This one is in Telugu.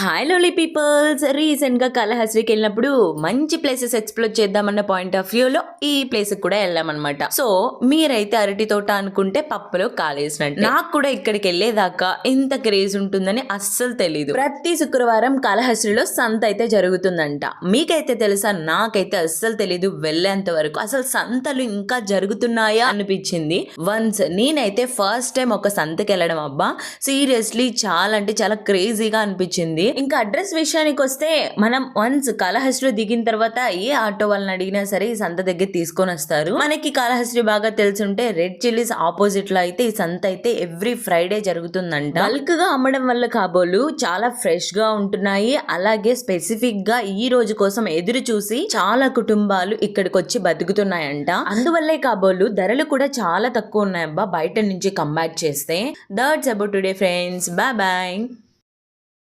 Hi lowly peoples. రీసెంట్గా కాళహస్తికి వెళ్ళినప్పుడు మంచి ప్లేసెస్ ఎక్స్ప్లోర్ చేద్దామన్న పాయింట్ ఆఫ్ వ్యూలో ఈ ప్లేస్కి కూడా వెళ్ళామన్నమాట. సో మీరైతే అరటి తోట అనుకుంటే పప్పులో కాలేసినట్టు. నాకు కూడా ఇక్కడికి వెళ్ళేదాకా ఇంత క్రేజ్ ఉంటుందని అస్సలు తెలీదు. ప్రతి శుక్రవారం కాళహస్తిలో సంత అయితే జరుగుతుందంట. మీకైతే తెలుసా? నాకైతే అస్సలు తెలీదు. వెళ్ళేంత వరకు అసలు సంతలు ఇంకా జరుగుతున్నాయా అనిపించింది. వన్స్ నేనైతే ఫస్ట్ టైం ఒక సంతకి వెళ్ళడం, అబ్బా సీరియస్లీ చాలా అంటే చాలా క్రేజీగా అనిపించింది. ఇంకా అడ్రస్ విషయానికి వస్తే, మనం వన్స్ కాళహస్తిలో దిగిన తర్వాత ఏ ఆటో వాళ్ళని అడిగినా సరే ఈ సంత దగ్గర తీసుకొని వస్తారు. మనకి కాళహస్తి బాగా తెలుసుంటే రెడ్ చిల్లీస్ ఆపోజిట్ లో అయితే ఈ సంత అయితే ఎవ్రీ ఫ్రైడే జరుగుతుందంట. బల్క్ గా అమ్మడం వల్ల కాబోలు చాలా ఫ్రెష్ గా ఉంటున్నాయి. అలాగే స్పెసిఫిక్ గా ఈ రోజు కోసం ఎదురు చూసి చాలా కుటుంబాలు ఇక్కడికి వచ్చి బతుకుతున్నాయంట. అందువల్లే కాబోలు ధరలు కూడా చాలా తక్కువ ఉన్నాయబ్బా బయట నుంచి కంపేర్ చేస్తే. That's about today friends. Bye bye.